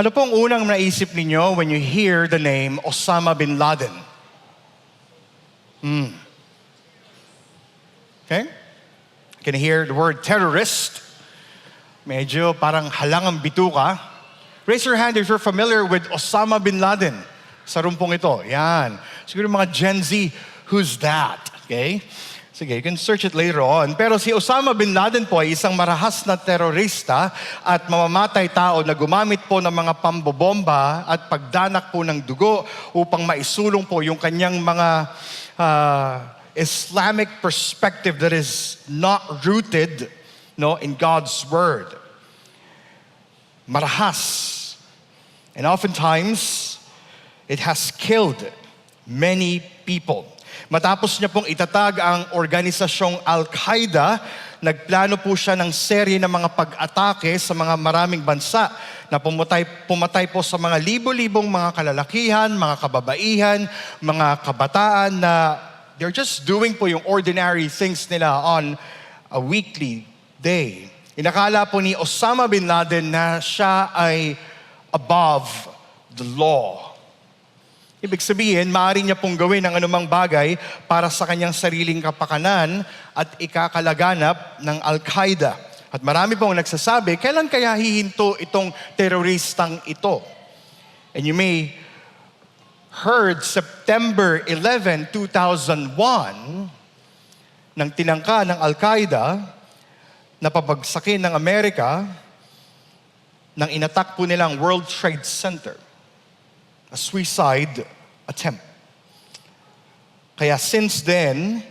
Ano pong unang naisip ninyo when you hear the name Osama bin Laden? Okay? Can you hear the word terrorist? Medyo parang halangang bituka. Raise your hand if you're familiar with Osama bin Laden. Sa rumpong ito. Yan. Siguro mga Gen Z, who's that? Okay? Sige, you can search it later on. Pero si Osama bin Laden po ay isang marahas na terorista at mamamatay tao na gumamit po ng mga pambobomba at pagdanak po ng dugo upang maisulong po yung kanyang mga Islamic perspective that is not rooted in God's Word. Marahas. And oftentimes, it has killed many people. Matapos niya pong itatag ang organisasyong Al-Qaeda, nagplano po siya ng serye ng mga pag-atake sa mga maraming bansa na pumatay po sa mga libo-libong mga kalalakihan, mga kababaihan, mga kabataan na they're just doing po yung ordinary things nila on a weekly day. Inakala po ni Osama bin Laden na siya ay above the law. Ibig sabihin, maaari niya pong gawin ang anumang bagay para sa kanyang sariling kapakanan at ikakalaganap ng Al-Qaeda. At marami pong nagsasabi, kailan kaya hihinto itong teroristang ito? And you may heard September 11, 2001, nang tinangka ng Al-Qaeda na pabagsakin ng Amerika nang inatak po nilang World Trade Center. A suicide attempt. Kaya since then,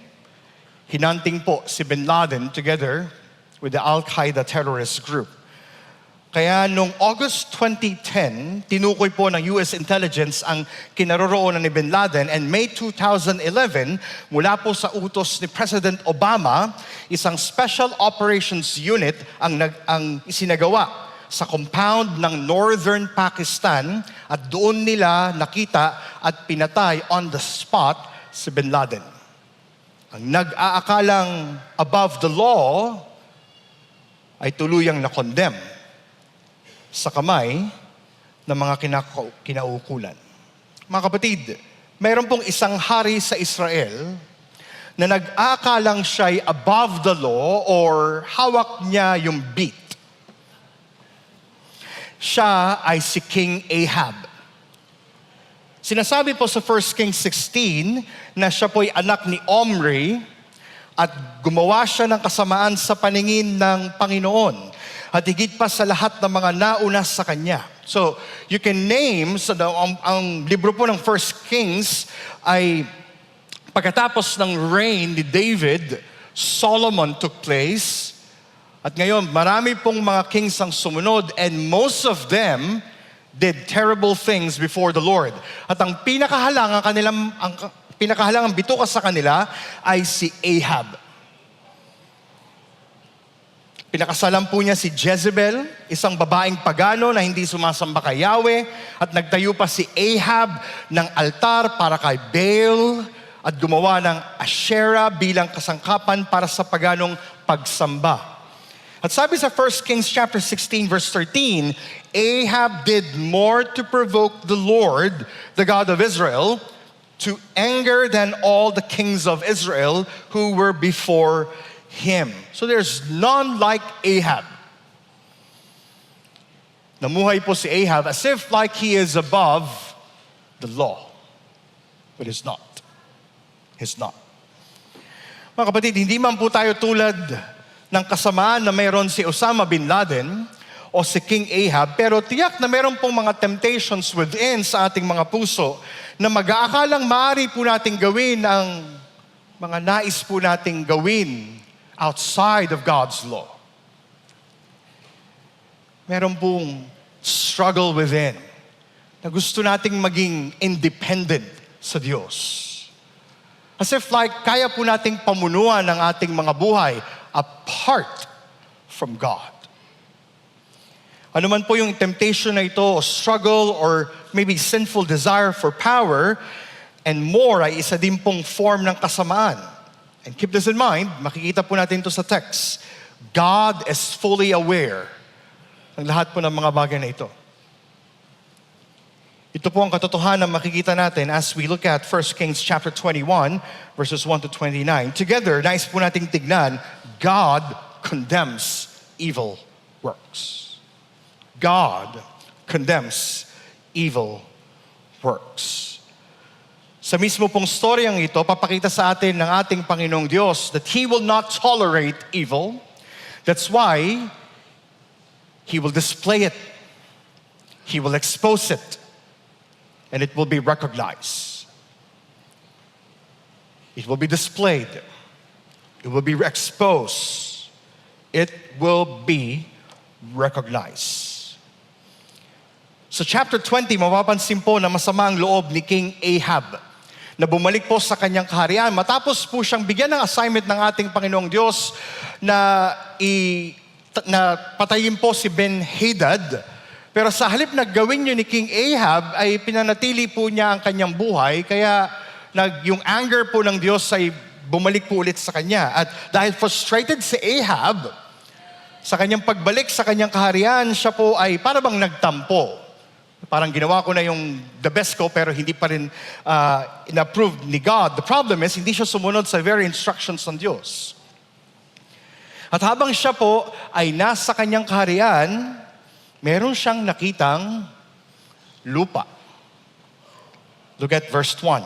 hinanting po si Bin Laden together with the Al-Qaeda terrorist group. Kaya noong August 2010, tinukoy po ng US intelligence ang kinaroroonan ni Bin Laden, and May 2011, mula po sa utos ni President Obama, isang Special Operations Unit ang isinagawa sa compound ng Northern Pakistan at doon nila nakita at pinatay on the spot si Bin Laden. Ang nag-aakalang above the law ay tuluyang na-condemn sa kamay ng mga kinaukulan. Mga kapatid, mayroon pong isang hari sa Israel na nag-aakalang siya'y above the law or hawak niya yung beat. Siya ay si King Ahab. Sinasabi po sa 1 Kings 16 na siya po'y anak ni Omri at gumawa siya ng kasamaan sa paningin ng Panginoon at higit pa sa lahat ng mga nauna sa kanya. So, you can name, ang libro po ng 1 Kings ay pagkatapos ng reign ni David, Solomon took place. At ngayon, marami pong mga kings ang sumunod, and most of them did terrible things before the Lord. At ang pinakahalangang bituka sa kanila ay si Ahab. Pinakasalan po niya si Jezebel, isang babaeng pagano na hindi sumasamba kay Yahweh, at nagtayo pa si Ahab ng altar para kay Baal at gumawa ng Asherah bilang kasangkapan para sa paganong pagsamba. At sabi sa 1 Kings chapter 16 verse 13, Ahab did more to provoke the Lord, the God of Israel, to anger than all the kings of Israel who were before him. So there's none like Ahab. Namuhay po si Ahab as if like he is above the law. But he's not. He's not. Mga kapatid, hindi man po tayo tulad ng kasamaan na mayroon si Osama bin Laden o si King Ahab, pero tiyak na mayroon pong mga temptations within sa ating mga puso na mag-aakalang maaari po nating gawin ang mga nais po nating gawin outside of God's law. Meron pong struggle within na gusto nating maging independent sa Diyos. As if like kaya po nating pamunuan ang ating mga buhay apart from God. Ano man po yung temptation na ito, o struggle, or maybe sinful desire for power, and more ay isa din pong form ng kasamaan. And keep this in mind, makikita po natin ito sa text. God is fully aware ng lahat po ng mga bagay na ito. Ito po ang katotohanan na makikita natin as we look at 1 Kings chapter 21, verses 1 to 29. Together, nais po nating tignan, God condemns evil works. God condemns evil works. Sa mismo pong storyang ito, papakita sa atin ng ating Panginoong Diyos that He will not tolerate evil. That's why He will display it. He will expose it. And it will be recognized. It will be displayed. It will be exposed. It will be recognized. Sa chapter 20, mapapansin po na masama ang loob ni King Ahab na bumalik po sa kanyang kaharian. Matapos po siyang bigyan ng assignment ng ating Panginoong Diyos na patayin po si Ben-Hadad. Pero sa halip na gawin niyo ni King Ahab, ay pinanatili po niya ang kanyang buhay. Kaya yung anger po ng Diyos ay bumalik po ulit sa kanya. At dahil frustrated si Ahab, sa kanyang pagbalik sa kanyang kaharian, siya po ay parang nagtampo. Parang ginawa ko na yung the best ko pero hindi pa rin in-approved ni God. The problem is, hindi siya sumunod sa very instructions ng Diyos. At habang siya po ay nasa kanyang kaharian, meron siyang nakitang lupa. Look at verse 1.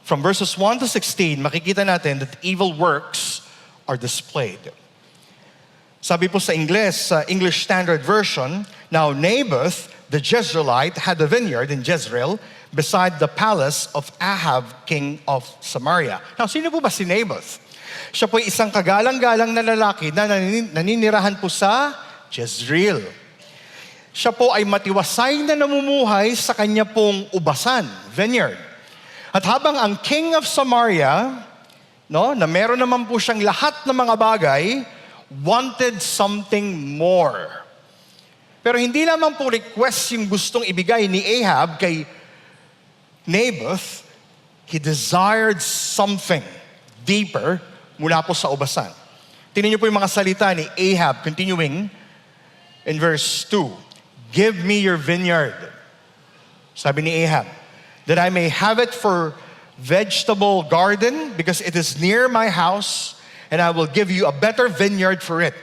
From verses 1 to 16, makikita natin that evil works are displayed. Sabi po sa Ingles, sa English Standard Version, now Naboth, the Jezreelite, had a vineyard in Jezreel beside the palace of Ahab, king of Samaria. Now, sino po ba si Naboth? Siya po isang kagalang-galang na lalaki na naninirahan po sa Jezreel. Siya po ay matiwasay na namumuhay sa kanya pong ubasan, vineyard. At habang ang king of Samaria, na meron naman po siyang lahat ng mga bagay, wanted something more. Pero hindi naman po request yung gustong ibigay ni Ahab kay Naboth. He desired something deeper mula po sa ubasan. Tingnan niyo po yung mga salita ni Ahab, continuing in verse 2. Give me your vineyard, sabi ni Ahab, that I may have it for vegetable garden because it is near my house, and I will give you a better vineyard for it.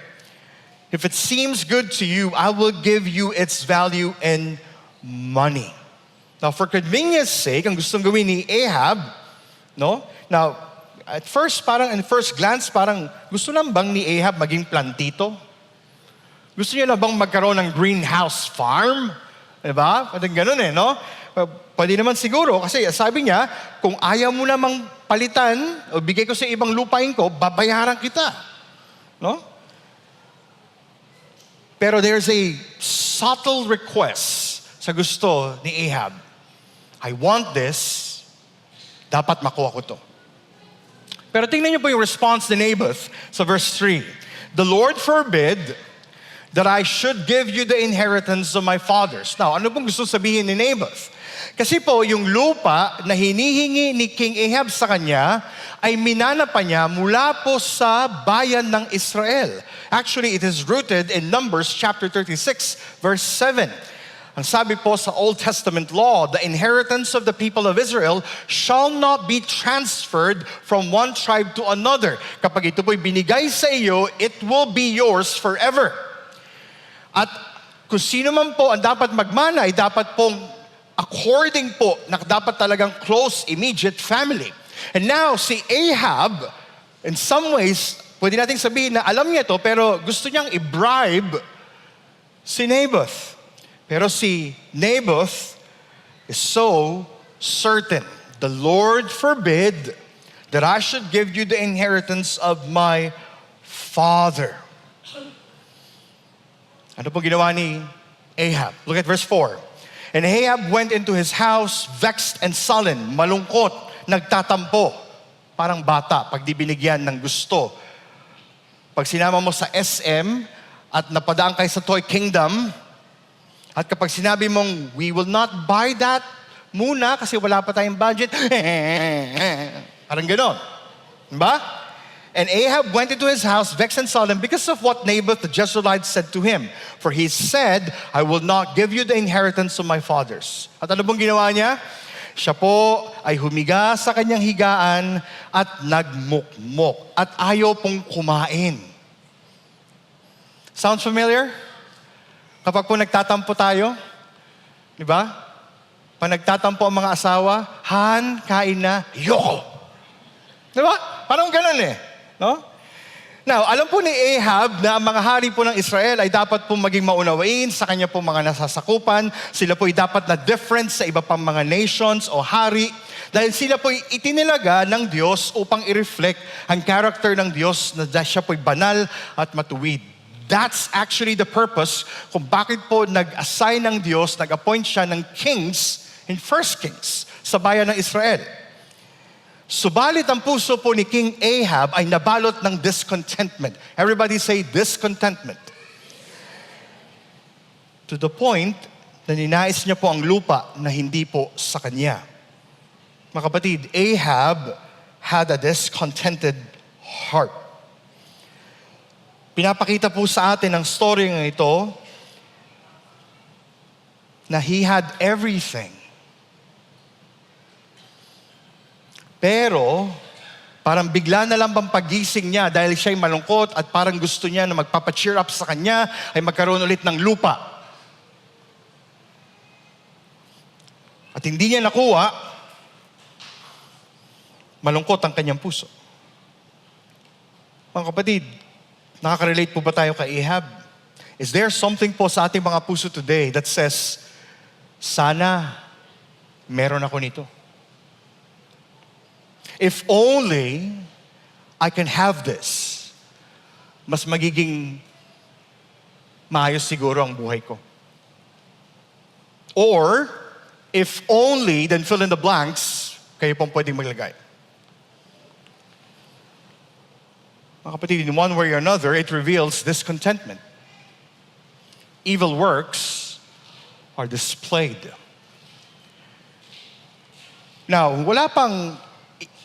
If it seems good to you, I will give you its value in money. Now, for convenience sake, ang gustong gawin ni Ahab, Now, at first, in first glance, gusto lang bang ni Ahab maging plantito? Gusto niya na bang magkaroon ng greenhouse farm? Diba? Parang ganun no? Pwede naman siguro, kasi sabi niya, kung ayaw mo namang palitan, o bigay ko sa ibang lupain ko, babayaran kita. No? Pero there's a subtle request sa gusto ni Ahab. I want this, dapat makuha ko to. Pero tingnan niyo po yung response ni Naboth sa verse 3. The Lord forbid that I should give you the inheritance of my fathers. Now, ano pong gusto sabihin ni Naboth? Kasi po, yung lupa na hinihingi ni King Ahab sa kanya, ay minana pa niya mula po sa bayan ng Israel. Actually, it is rooted in Numbers chapter 36, verse 7. Ang sabi po sa Old Testament law, the inheritance of the people of Israel shall not be transferred from one tribe to another. Kapag ito po'y binigay sa iyo, it will be yours forever. At kung sino man po ang dapat magmana, ay dapat pong according po na dapat talagang close, immediate family. And now, si Ahab, in some ways, pwede nating sabihin na alam niya ito, pero gusto niyang i-bribe si Naboth. Pero si Naboth is so certain, the Lord forbid that I should give you the inheritance of my father. Ano po ginawa ni Ahab? Look at verse 4. And Ahab went into his house, vexed and sullen, malungkot, nagtatampo. Parang bata, pag di binigyan ng gusto. Pag sinama mo sa SM at napadaan kayo sa Toy Kingdom, at kapag sinabi mong, we will not buy that muna kasi wala pa tayong budget, parang gano'n. Diba? And Ahab went into his house, vexed and sullen, because of what Naboth the Jezreelite said to him. For he said, I will not give you the inheritance of my fathers. At ano pong ginawa niya? Siya po ay humiga sa kanyang higaan at nagmukmok. At ayaw pong kumain. Sounds familiar? Kapag po nagtatampo tayo, di ba? Pag nagtatampo ang mga asawa, Han, kain na, yoko. Di ba? Parang ganun eh. No? Now, alam po ni Ahab na ang mga hari po ng Israel ay dapat po maging maunawain sa kanya po mga nasasakupan. Sila po ay dapat na different sa iba pang mga nations o hari dahil sila po ay itinilaga ng Diyos upang i-reflect ang character ng Diyos na siya po ay banal at matuwid. That's actually the purpose kung bakit po nag-assign ng Diyos, nag-appoint siya ng kings in First Kings sa bayan ng Israel. Subalit ang puso po ni King Ahab ay nabalot ng discontentment. Everybody say discontentment. To the point na ninais niya po ang lupa na hindi po sa kanya. Mga kapatid, Ahab had a discontented heart. Pinapakita po sa atin ang story ng ito na he had everything. Pero, parang bigla na lang bang pagising niya dahil siya'y malungkot at parang gusto niya na magpapacheer up sa kanya ay magkaroon ulit ng lupa. At hindi niya nakuha, malungkot ang kanyang puso. Mga kapatid, nakaka-relate po ba tayo kay Ahab? Is there something po sa ating mga puso today that says, sana meron ako nito? If only I can have this, mas magiging maayos siguro ang buhay ko. Or, if only, then fill in the blanks, kayo pong pwedeng maglagay. Mga kapatid, in one way or another, it reveals discontentment. Evil works are displayed. Now, wala pang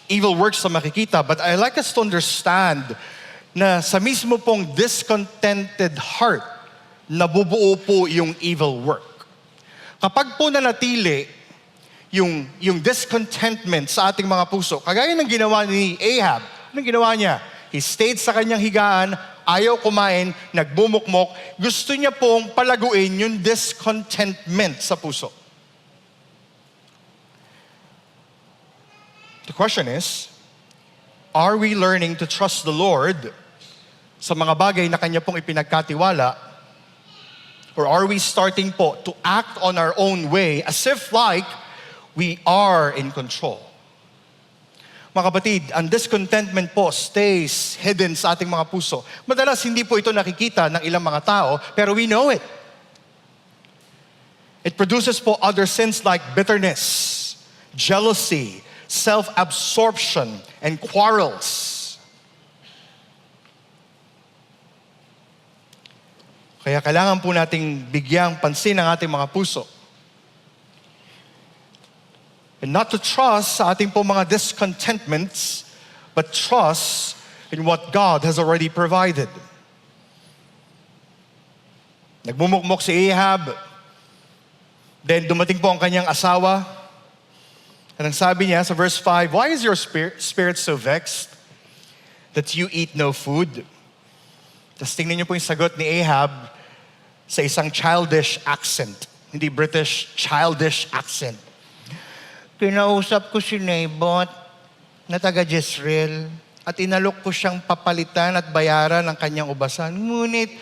evil works na makikita, but I like us to understand na sa mismo pong discontented heart, nabubuo po yung evil work. Kapag po nanatili yung discontentment sa ating mga puso, kagaya ng ginawa ni Ahab, anong ginawa niya? He stayed sa kanyang higaan, ayaw kumain, nagbumukmok, gusto niya pong palaguin yung discontentment sa puso. The question is, are we learning to trust the Lord sa mga bagay na Kanya pong ipinagkatiwala? Or are we starting po to act on our own way as if like we are in control? Mga kapatid, ang discontentment po stays hidden sa ating mga puso. Madalas hindi po ito nakikita ng ilang mga tao, pero we know it. It produces po other sins like bitterness, jealousy, self-absorption, and quarrels. Kaya kailangan po nating bigyang pansin ang ating mga puso. And not to trust sa ating po mga discontentments, but trust in what God has already provided. Nagmumukmok si Ahab, then dumating po ang kanyang asawa, and ang sabi niya sa verse 5, why is your spirit so vexed that you eat no food? Tapos tingnan niyo po yung sagot ni Ahab sa isang childish accent. Hindi British, childish accent. Kinausap ko si Naboth na taga Jezreel at inalok ko siyang papalitan at bayaran ng kanyang ubasan. Ngunit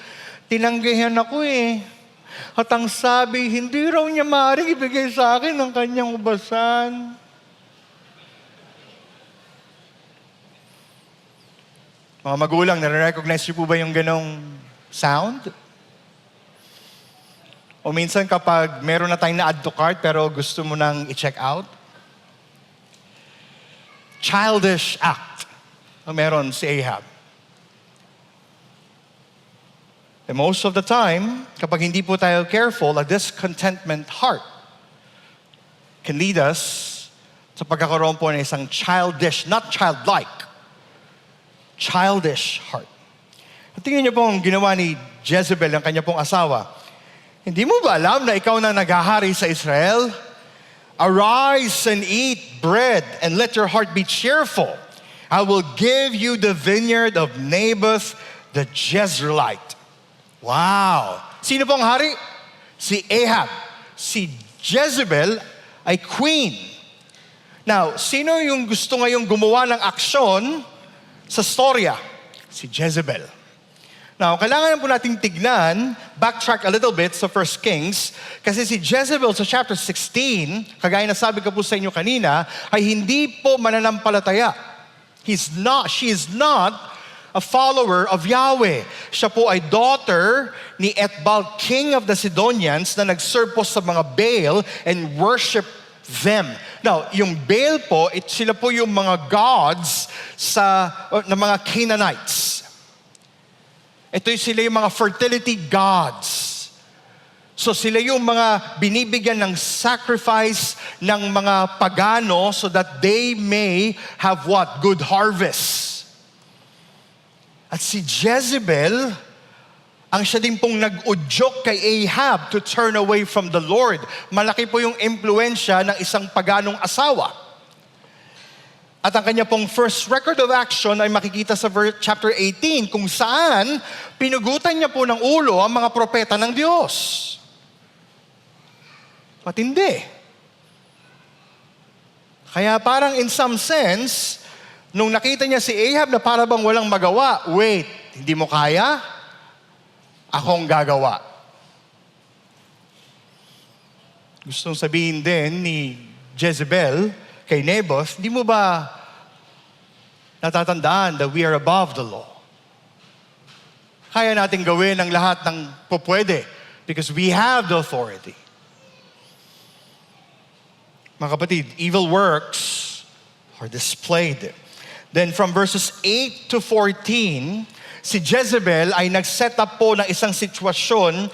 tinanggihan ako eh. At ang sabi, hindi raw niya maaaring ibigay sa akin ang kanyang ubasan. Mga magulang, nare-recognize niyo po ba yung ganong sound? O minsan kapag meron na tayong na-add to cart pero gusto mo nang i-check out? Childish act ang meron si Ahab. And most of the time, kapag hindi po tayo careful, a discontentment heart can lead us sa pagkakaroon po ng isang childish, not childlike, childish heart. At tingnan niyo po ang ginawa ni Jezebel, ang kanya pong asawa. Hindi mo ba alam na ikaw na naghahari sa Israel? Arise and eat bread and let your heart be cheerful. I will give you the vineyard of Naboth the Jezreelite. Wow! Sino pong hari? Si Ahab. Si Jezebel ay queen. Now, sino yung gusto ngayong gumawa ng aksyon sa storya? Si Jezebel. Now, kailangan po nating tignan, backtrack a little bit sa 1 Kings, kasi si Jezebel sa chapter 16, kagaya na sabi ko po sa inyo kanina, ay hindi po mananampalataya. She is not a follower of Yahweh. Siya po ay daughter ni Ethbal, king of the Sidonians, na nag-serve po sa mga Baal and worship them. Now, yung Baal po, sila po yung mga gods ng mga Canaanites. Ito sila yung mga fertility gods. So sila yung mga binibigyan ng sacrifice ng mga pagano so that they may have what? Good harvest. At si Jezebel, ang siya din pong nag-udyok kay Ahab to turn away from the Lord. Malaki po yung impluensya ng isang paganong asawa. At ang kanya pong first record of action ay makikita sa chapter 18 kung saan pinugutan niya po ng ulo ang mga propeta ng Diyos. Matindi. Kaya parang in some sense, nung nakita niya si Ahab na para bang walang magawa, wait, hindi mo kaya? Akong gagawa. Gustong sabihin din ni Jezebel kay Naboth, hindi mo ba natatandaan that we are above the law? Kaya natin gawin ang lahat ng pupwede because we have the authority. Mga kapatid, evil works are displayed. Then from verses 8 to 14, si Jezebel ay nag-set up po ng isang sitwasyon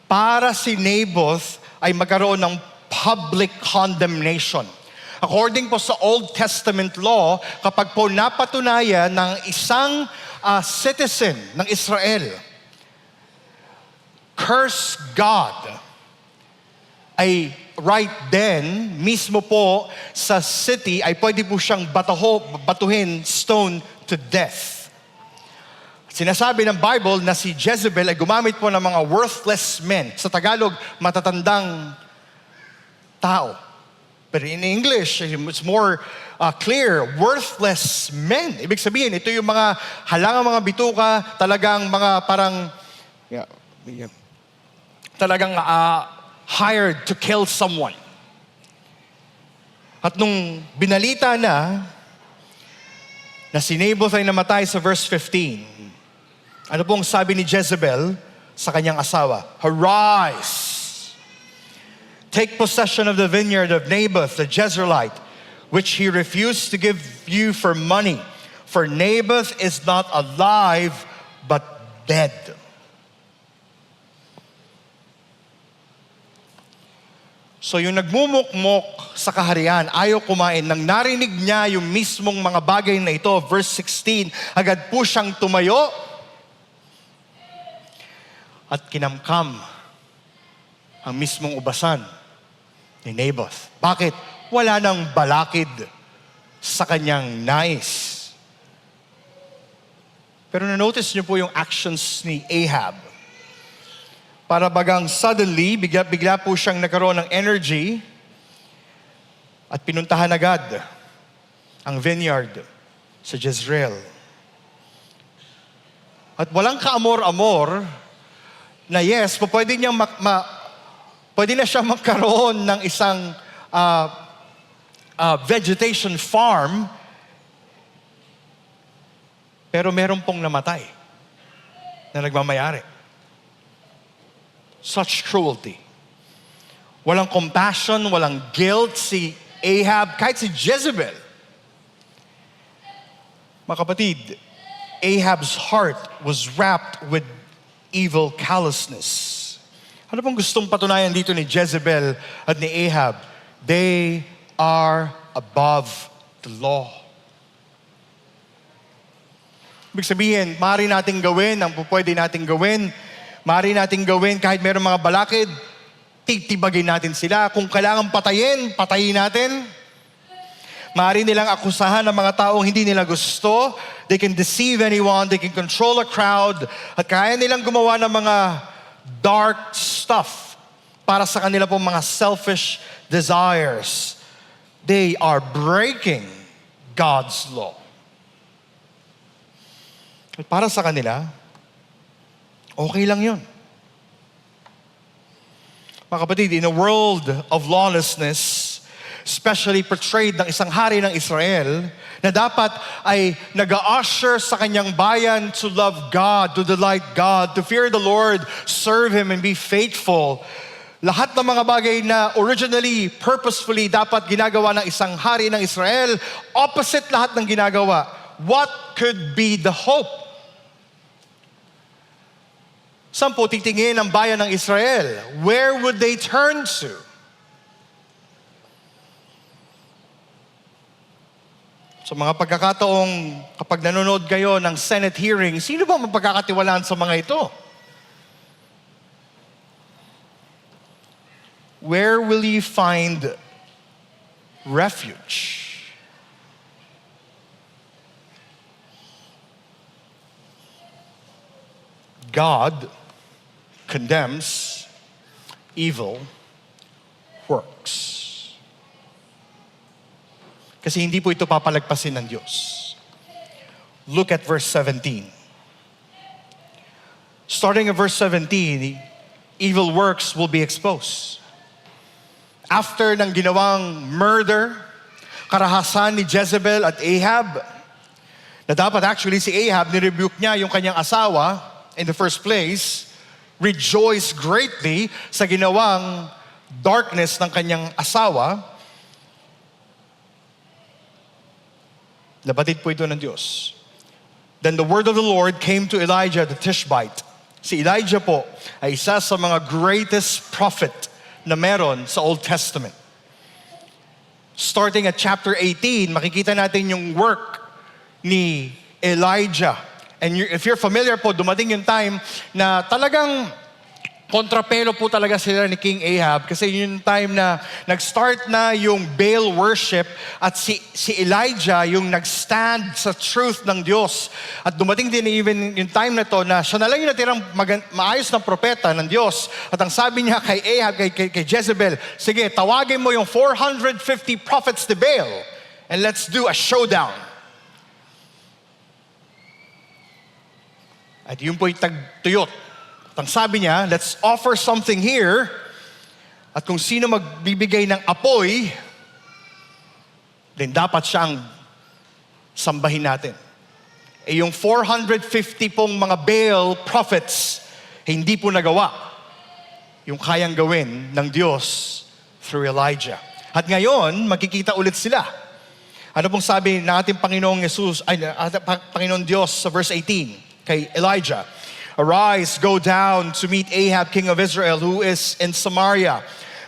para si Naboth ay magkaroon ng public condemnation. According po sa Old Testament law, kapag po napatunayan ng isang citizen ng Israel, curse God, ay right then, mismo po sa city, ay pwede po siyang batuhin, stone to death. Sinasabi ng Bible na si Jezebel ay gumamit po ng mga worthless men. Sa Tagalog, matatandang tao. But in English, it's more clear, worthless men. Ibig sabihin, ito yung mga halangang mga bituka, talagang mga parang, talagang hired to kill someone. At nung binalita na si Naboth ay namatay sa verse 15, ano pong sabi ni Jezebel sa kanyang asawa? Arise, take possession of the vineyard of Naboth the Jezreelite, which he refused to give you for money. For Naboth is not alive, but dead. So yung nagmumukmok sa kaharian, ayaw kumain. Nang narinig niya yung mismong mga bagay na ito, verse 16, agad po siyang tumayo at kinamkam ang mismong ubasan ni Naboth. Bakit? Wala nang balakid sa kanyang nais. Pero na-notice niyo po yung actions ni Ahab. Para bagang suddenly, bigla po siyang nagkaroon ng energy at pinuntahan agad ang vineyard sa Jezreel. At walang kaamor-amor na yes, pwede na siya magkaroon ng isang vegetation farm, pero meron pong namatay na nagmamayari. Such cruelty. Walang compassion, walang guilt si Ahab, kahit si Jezebel. Mga kapatid, Ahab's heart was wrapped with evil callousness. Ano pong gustong patunayan dito ni Jezebel at ni Ahab? They are above the law. Ibig sabihin, maaari nating gawin ang pwede nating gawin. Maaari nating gawin kahit mayroong mga balakid, titibagin natin sila. Kung kailangan patayin, patayin natin. Maaari nilang akusahan ng mga taong hindi nila gusto. They can deceive anyone. They can control a crowd. At kaya nilang gumawa ng mga dark stuff para sa kanila pong mga selfish desires. They are breaking God's law. At para sa kanila, okay lang yun. Mga kapatid, in a world of lawlessness, especially portrayed ng isang hari ng Israel, na dapat ay nag-a-usher sa kanyang bayan to love God, to delight God, to fear the Lord, serve Him, and be faithful. Lahat ng mga bagay na originally, purposefully, dapat ginagawa ng isang hari ng Israel, opposite lahat ng ginagawa. What could be the hope? Saan po titingin ang bayan ng Israel? Where would they turn to? So mga pagkakataong kapag nanonood kayo ng Senate hearing, sino ba mapagkakatiwalaan sa mga ito? Where will you find refuge? God condemns evil works. Kasi hindi po ito papalagpasin ng Diyos. Look at verse 17. Starting at verse 17, evil works will be exposed. After ng ginawang murder, karahasan ni Jezebel at Ahab, na dapat actually si Ahab, nirebuke niya yung kanyang asawa in the first place, rejoice greatly sa ginawang darkness ng kanyang asawa. Nabatid po ito ng Diyos. Then the word of the Lord came to Elijah the Tishbite. Si Elijah po ay isa sa mga greatest prophet na meron sa Old Testament. Starting at chapter 18, makikita natin yung work ni Elijah. And if you're familiar po, dumating yung time na talagang kontrapelo po talaga sila ni King Ahab kasi yung time na nag-start na yung Baal worship at si Elijah yung nag-stand sa truth ng Diyos. At dumating din even yung time na to na siya na lang yung natirang maayos na propeta ng Diyos. At ang sabi niya kay Ahab, kay Jezebel, sige, tawagin mo yung 450 prophets ni Baal and let's do a showdown. At yun po yung tagtuyot. At ang sabi niya, let's offer something here. At kung sino magbibigay ng apoy, then dapat siyang sambahin natin. Eh yung 450 pong mga Baal prophets, hindi po nagawa yung kayang gawin ng Diyos through Elijah. At ngayon, magkikita ulit sila. Ano pong sabi ng ating Panginoong Panginoon Diyos sa verse 18? Kay Elijah, arise, go down to meet Ahab, king of Israel, who is in Samaria.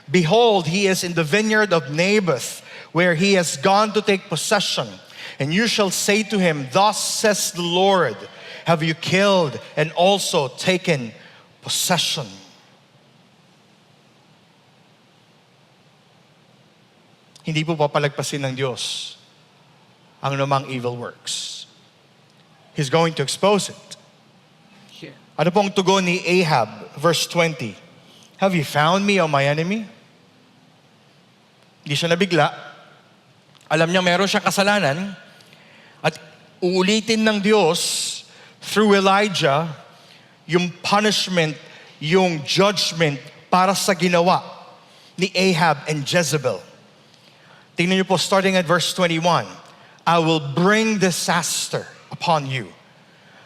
Behold, he is in the vineyard of Naboth, where he has gone to take possession. And you shall say to him, thus says the Lord, have you killed and also taken possession? Hindi po papalagpasin ng Diyos ang namang evil works. He's going to expose it. Ano pong tugon ni Ahab? Verse 20. Have you found me, O my enemy? Hindi siya nabigla. Alam niya meron siyang kasalanan. At uulitin ng Diyos through Elijah yung punishment, yung judgment para sa ginawa ni Ahab and Jezebel. Tingnan niyo po starting at verse 21. I will bring disaster upon you.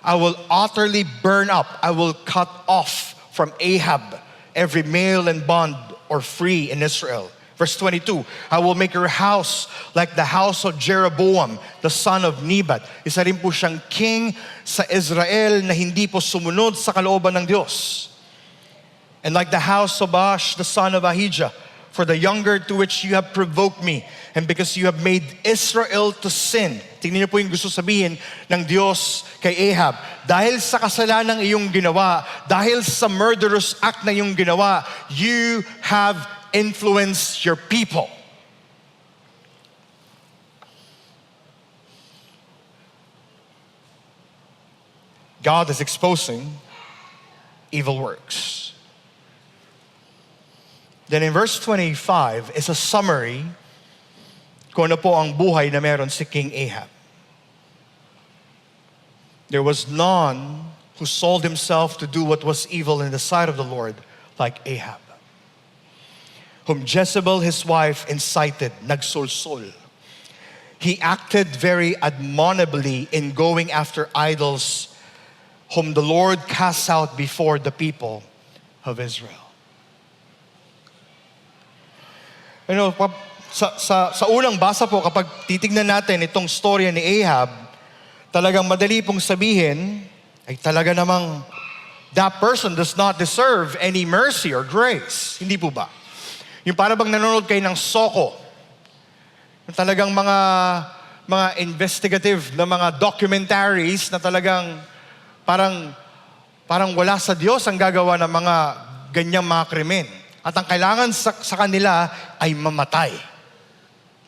I will utterly burn up. I will cut off from Ahab every male and bond or free in Israel. Verse 22, I will make your house like the house of Jeroboam, the son of Nebat. Isa rin po siyang king sa Israel na hindi po sumunod sa kalooban ng Diyos. And like the house of Bash, the son of Ahijah, for the younger to which you have provoked me, and because you have made Israel to sin. Tingnan niyo po yung gusto sabihin ng Diyos kay Ahab. Dahil sa kasalanang iyong ginawa, dahil sa murderous act na iyong ginawa, you have influenced your people. God is exposing evil works. Then in verse 25 is a summary kung ano po ang buhay na meron si King Ahab. There was none who sold himself to do what was evil in the sight of the Lord like Ahab, whom Jezebel his wife incited, nagsulsul. He acted very admonibly in going after idols whom the Lord casts out before the people of Israel. You know, sa unang basa po, kapag titignan natin itong storya ni Ahab, talagang madali pong sabihin, ay talaga namang that person does not deserve any mercy or grace. Hindi po ba? Yung para bang nanonood kayo ng Soko, yung talagang mga investigative na mga documentaries na talagang parang wala sa Diyos ang gagawa ng mga ganyang mga krimen. At ang kailangan sa kanila ay mamatay.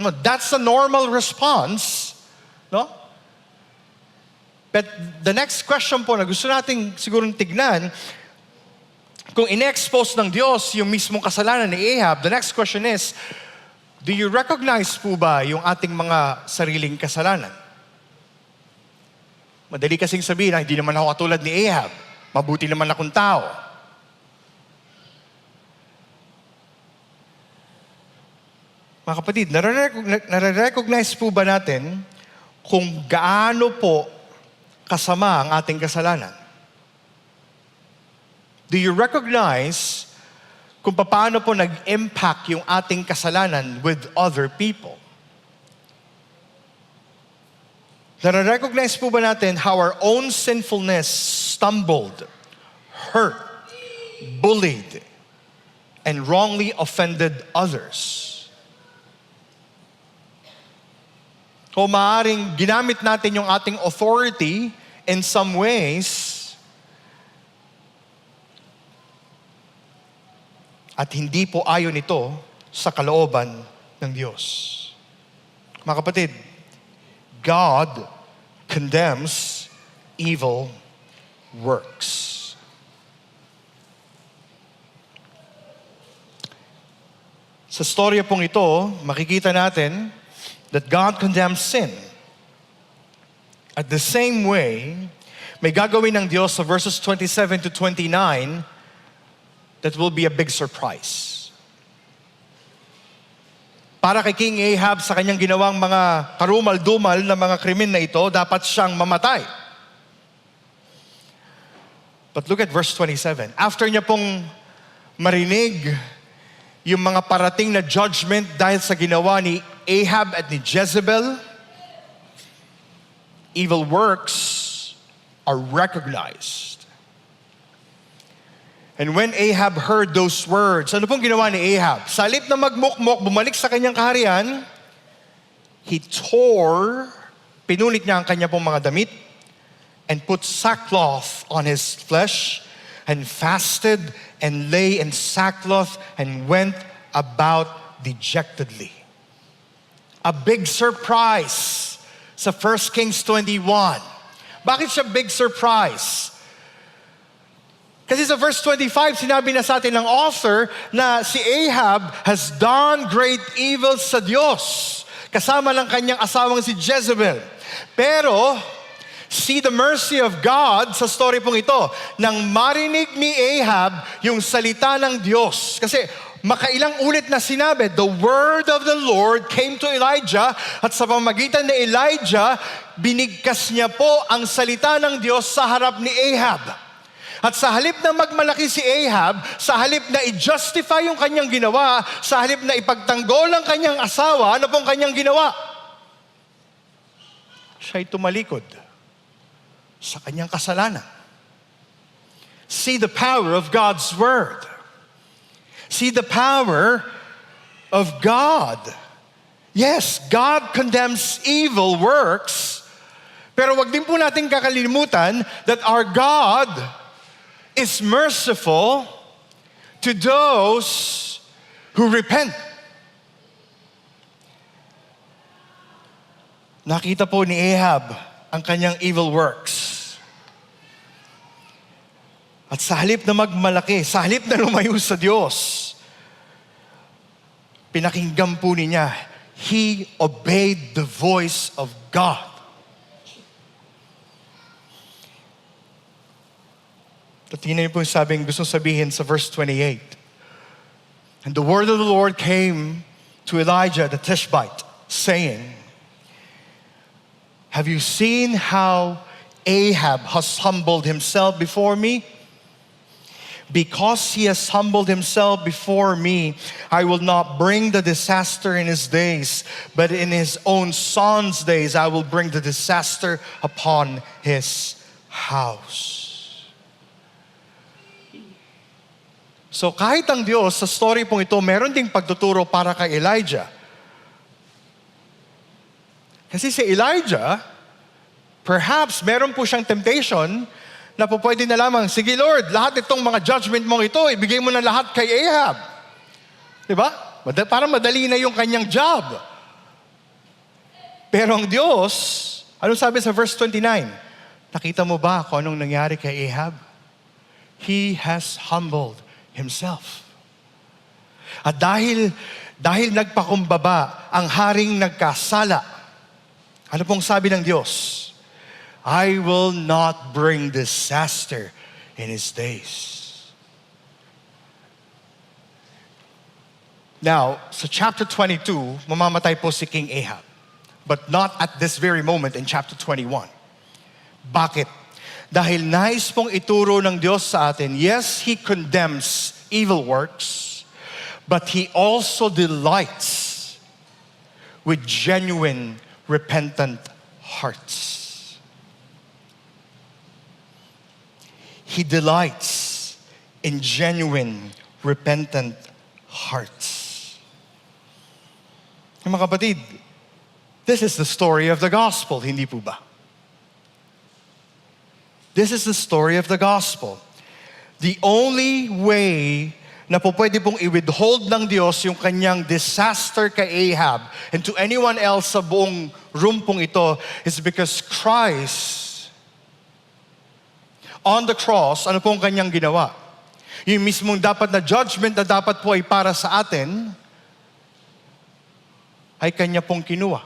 No, that's a normal response. No? But the next question po na gusto nating sigurong tignan, kung ine-expose ng Diyos yung mismong kasalanan ni Ahab, the next question is, do you recognize po ba yung ating mga sariling kasalanan? Madali kasing sabihin na hindi naman ako katulad ni Ahab. Mabuti naman akong tao. Mga kapatid, nare-recognize po ba natin kung gaano po kasama ang ating kasalanan? Do you recognize kung paano po nag-impact yung ating kasalanan with other people? Nare-recognize po ba natin how our own sinfulness stumbled, hurt, bullied, and wrongly offended others? O maaaring ginamit natin yung ating authority in some ways at hindi po ayon ito sa kalooban ng Diyos. Mga kapatid, God condemns evil works. Sa storya pong ito, makikita natin that God condemns sin. At the same way, may gagawin ng Diyos sa verses 27 to 29 that will be a big surprise. Para kay King Ahab sa kanyang ginawang mga karumal-dumal na mga krimen na ito, dapat siyang mamatay. But look at verse 27. After niya pong marinig yung mga parating na judgment dahil sa ginawa ni Ahab at ni Jezebel, evil works are recognized. And when Ahab heard those words, ano pong ginawa ni Ahab? Sa halip na magmukmok, bumalik sa kanyang kaharian, he pinunit niya ang kanya pong mga damit, and put sackcloth on his flesh, and fasted, and lay in sackcloth, and went about dejectedly. A big surprise sa 1 Kings 21. Bakit siya big surprise? Kasi sa verse 25, sinabi na sa atin ng author na si Ahab has done great evil sa Diyos. Kasama ng kanyang asawang si Jezebel. Pero, see the mercy of God sa story pong ito. Nang marinig ni Ahab yung salita ng Diyos. Kasi makailang ulit na sinabi, the word of the Lord came to Elijah, at sa pamamagitan ni Elijah, binigkas niya po ang salita ng Diyos sa harap ni Ahab. At sa halip na magmalaki si Ahab, sa halip na i-justify yung kanyang ginawa, sa halip na ipagtanggol ang kanyang asawa, ano pong kanyang ginawa? Siya'y tumalikod sa kanyang kasalanan. See the power of God's word. See the power of God. Yes, God condemns evil works, pero wag din po natin kakalimutan that our God is merciful to those who repent. Nakita po ni Ahab ang kanyang evil works. At sa halip na magmalaki, sa halip na lumayo sa Diyos, pinakinggan po niya, he obeyed the voice of God. At tingnan niyo po yung sabing gusto sabihin sa verse 28. And the word of the Lord came to Elijah the Tishbite, saying, have you seen how Ahab has humbled himself before me? Because he has humbled himself before me, I will not bring the disaster in his days, but in his own son's days, I will bring the disaster upon his house. So kahit ang Diyos, sa story pong ito, meron ding pagtuturo para kay Elijah. Kasi si Elijah, perhaps meron po siyang temptation na po pwede na lamang, sige Lord, lahat itong mga judgment mong ito, ibigay mo na lahat kay Ahab. Diba? Para madali na yung kanyang job. Pero ang Diyos, anong sabi sa verse 29? Nakita mo ba kung anong nangyari kay Ahab? He has humbled himself. At dahil nagpakumbaba ang haring nagkasala, ano pong sabi ng Diyos? I will not bring disaster in his days. Now, sa chapter 22, mamamatay po si King Ahab. But not at this very moment in chapter 21. Bakit? Dahil nais pong ituro ng Diyos sa atin, yes, He condemns evil works, but He also delights with genuine, repentant hearts. He delights in genuine, repentant hearts. Mga kapatid, this is the story of the gospel, hindi po ba? This is the story of the gospel. The only way na po pwede pong i-withhold ng Diyos yung kanyang disaster kay Ahab and to anyone else sa buong room pong ito is because Christ on the cross, ano pong kanyang ginawa? Yung mismong dapat na judgment na dapat po ay para sa atin, ay kanya pong kinuha.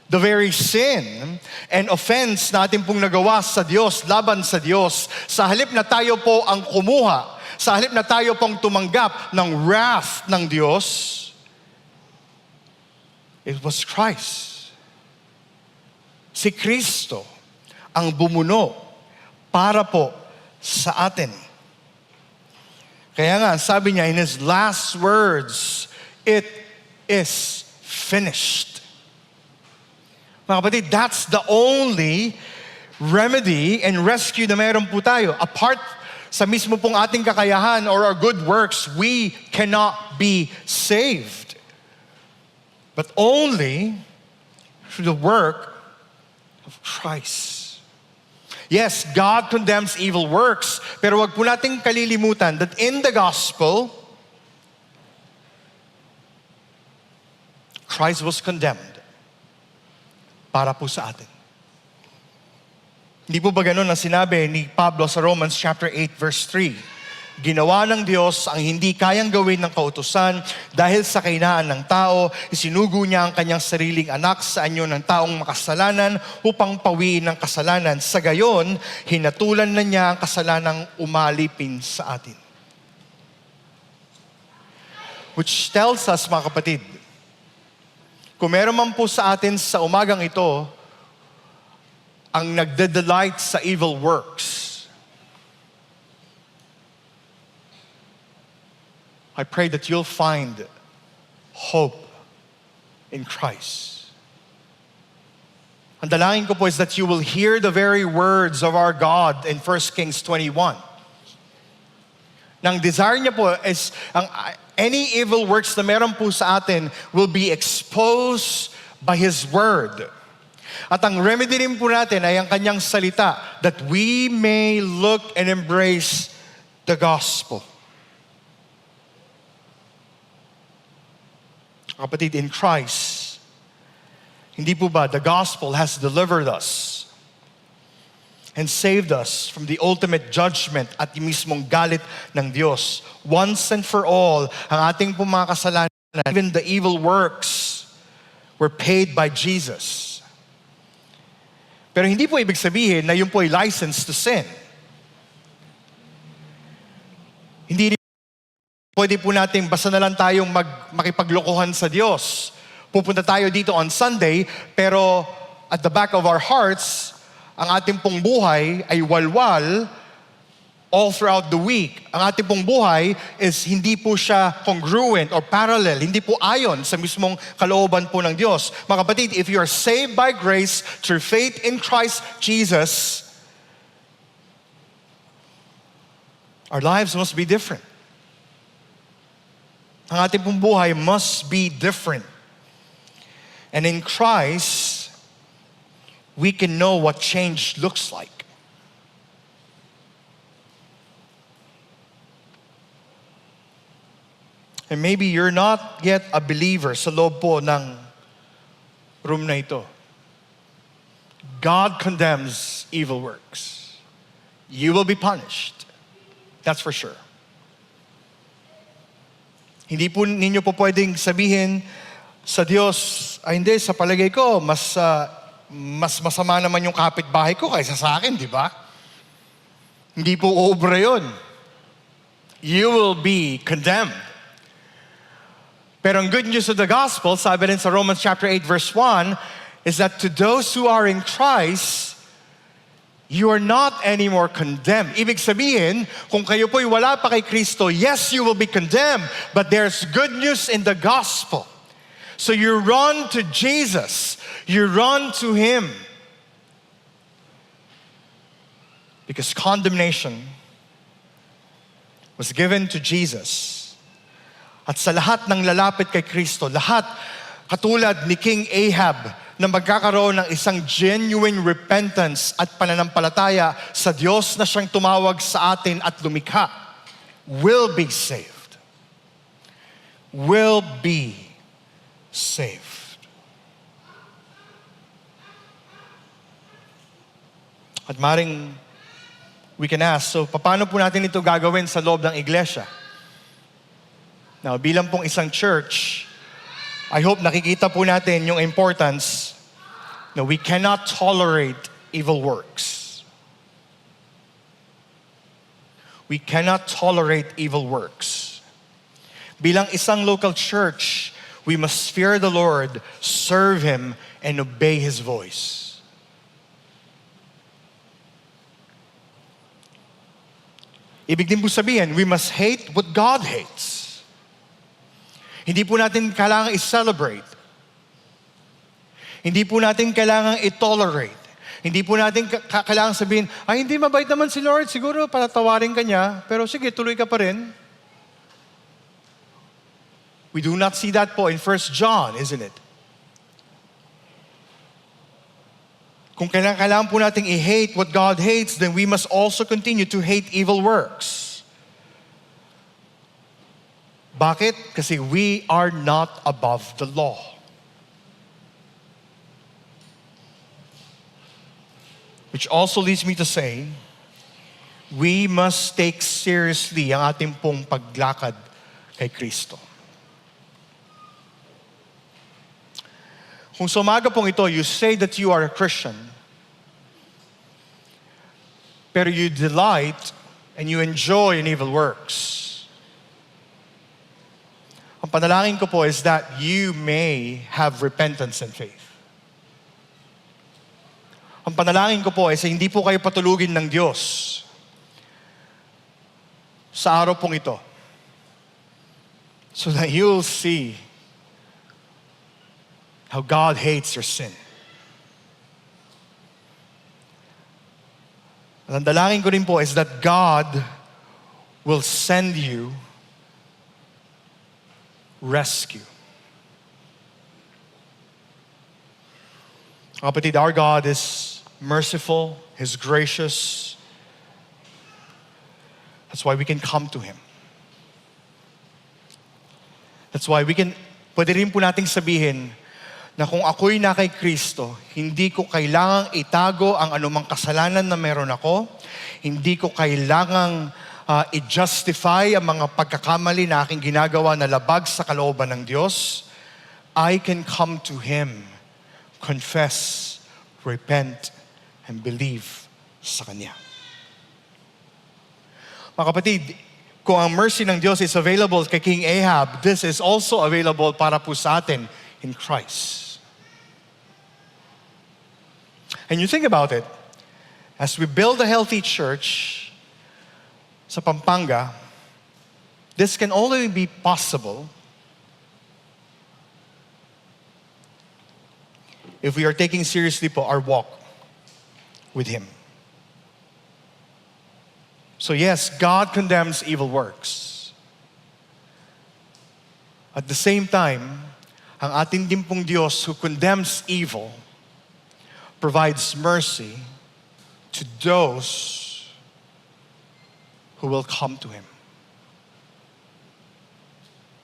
The very sin and offense na atin pong nagawa sa Diyos, laban sa Diyos, sa halip na tayo po ang kumuha, sa halip na tayo pong tumanggap ng wrath ng Diyos, it was Christ. Si Kristo ang bumuno para po sa atin. Kaya nga, sabi niya in His last words, it is finished. Mga kapatid, that's the only remedy and rescue na meron po tayo. Apart sa mismo pong ating kakayahan or our good works, we cannot be saved. But only through the work of Christ. Yes, God condemns evil works, pero wag po nating kalilimutan that in the gospel, Christ was condemned para po sa atin. Hindi po ba ganun ang sinabi ni Pablo sa Romans chapter 8 verse 3? Ginawa ng Diyos ang hindi kayang gawin ng kautusan dahil sa kahinaan ng tao, isinugo niya ang kanyang sariling anak sa anyo ng taong makasalanan upang pawiin ang kasalanan. Sa gayon, hinatulan na niya ang kasalanang umalipin sa atin. Which tells us, mga kapatid, kung meron man po sa atin sa umagang ito, ang nagde-delight sa evil works, I pray that you'll find hope in Christ. Ang dalangin ko po is that you will hear the very words of our God in 1 Kings 21. Nang desire niya po is any evil works na meron po sa atin will be exposed by His Word. At ang remedy rin po natin ay ang kanyang salita, that we may look and embrace the gospel. Kapatid, in Christ, hindi po ba the gospel has delivered us and saved us from the ultimate judgment at yung mismong galit ng Diyos. Once and for all, ang ating pong mga kasalanan, even the evil works, were paid by Jesus. Pero hindi po ibig sabihin na yun po ay license to sin. Hindi pwede po natin basta na lang tayong makipaglokohan sa Diyos. Pupunta tayo dito on Sunday, pero at the back of our hearts, ang ating pong buhay ay walwal all throughout the week. Ang ating pong buhay is hindi po siya congruent or parallel, hindi po ayon sa mismong kalooban po ng Diyos. Mga kapatid, if you are saved by grace through faith in Christ Jesus, our lives must be different. Ang ating pong buhay must be different. And in Christ, we can know what change looks like. And maybe you're not yet a believer sa loob po ng room na ito. God condemns evil works. You will be punished. That's for sure. Hindi po ninyo po pwedeng sabihin sa Diyos, ay hindi, sa palagay ko, mas masama naman yung kapitbahay ko kaysa sa akin, di ba? Hindi po obra yun. You will be condemned. Pero ang good news of the gospel, sabi rin sa Romans chapter 8 verse 1, is that to those who are in Christ, you are not anymore condemned. Ibig sabihin, kung kayo po'y wala pa kay Kristo, yes, you will be condemned, but there's good news in the gospel. So you run to Jesus. You run to Him. Because condemnation was given to Jesus. At sa lahat ng lalapit kay Kristo, lahat katulad ni King Ahab na magkakaroon ng isang genuine repentance at pananampalataya sa Diyos na siyang tumawag sa atin at lumikha, will be saved. Will be saved. At maring we can ask, so paano po natin ito gagawin sa loob ng iglesia? Now, bilang pong isang church, I hope nakikita po natin yung importance na we cannot tolerate evil works. We cannot tolerate evil works. Bilang isang local church, we must fear the Lord, serve Him, and obey His voice. Ibig din po sabihin, we must hate what God hates. Hindi po natin kailangang i-celebrate. Hindi po natin kailangang i-tolerate. Hindi po natin kailangang sabihin, ay hindi mabait naman si Lord, siguro patatawarin ka niya, pero sige, tuloy ka pa rin. We do not see that po in 1 John, isn't it? Kung kailangan po nating i-hate what God hates, then we must also continue to hate evil works. Bakit? Kasi we are not above the law. Which also leads me to say, we must take seriously ang ating pong paglakad kay Kristo. Kung sa umaga pong ito, you say that you are a Christian, pero you delight and you enjoy in evil works. Ang panalangin ko po is that you may have repentance and faith. Ang panalangin ko po is hindi po kayo patulugin ng Diyos sa araw pong ito, so that you'll see how God hates your sin. At ang dalangin ko rin po is that God will send you rescue. Kapatid, our God is merciful, He's gracious. That's why we can come to Him. That's why pwede rin po nating sabihin na kung ako'y na kay Kristo, hindi ko kailangang itago ang anumang kasalanan na meron ako. Hindi ko kailangang i-justify ang mga pagkakamali na aking ginagawa na labag sa kalooban ng Diyos. I can come to Him, confess, repent, and believe sa Kanya. Mga kapatid, kung ang mercy ng Diyos is available kay King Ahab, this is also available para po sa atin in Christ. And you think about it, as we build a healthy church sa Pampanga, this can only be possible if we are taking seriously po our walk with Him. So yes, God condemns evil works. At the same time, ang ating din pong Diyos who condemns evil provides mercy to those who will come to Him.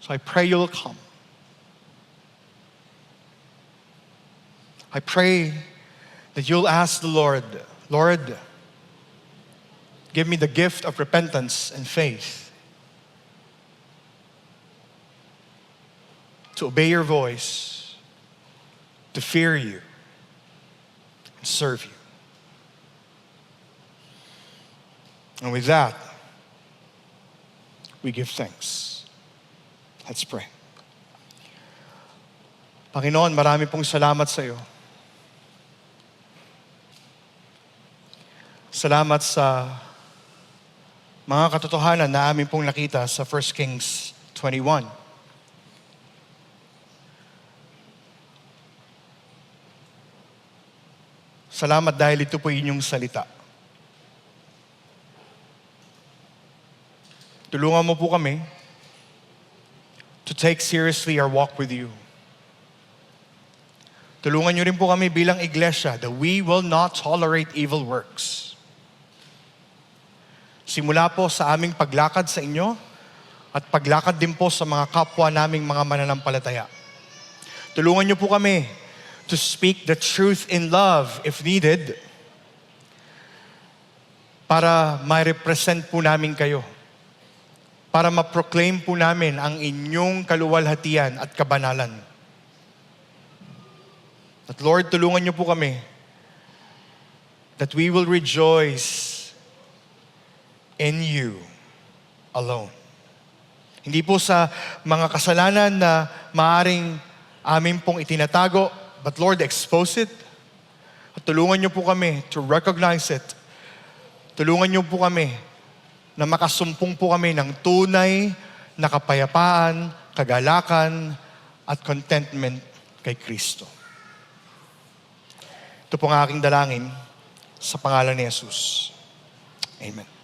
So I pray you'll come. I pray that you'll ask the Lord, Lord, give me the gift of repentance and faith to obey your voice, to fear you, and serve you. And with that, we give thanks. Let's pray. Panginoon, marami pong salamat sa iyo. Salamat sa mga katotohanan na amin pong nakita sa 1 Kings 21. Salamat dahil ito po inyong salita. Tulungan mo po kami to take seriously our walk with you. Tulungan niyo rin po kami bilang iglesia that we will not tolerate evil works. Simula po sa aming paglakad sa inyo at paglakad din po sa mga kapwa naming mga mananampalataya. Tulungan niyo po kami to speak the truth in love if needed para ma-represent po namin kayo. Para ma-proclaim po namin ang inyong kaluwalhatian at kabanalan. At Lord, tulungan niyo po kami that we will rejoice in you alone. Hindi po sa mga kasalanan na maaring amin pong itinatago, but Lord, expose it. At tulungan niyo po kami to recognize it. Tulungan niyo po kami na makasumpong po kami ng tunay na kapayapaan, kagalakan, at contentment kay Kristo. Ito po ang aking dalangin sa pangalan ni Jesus. Amen.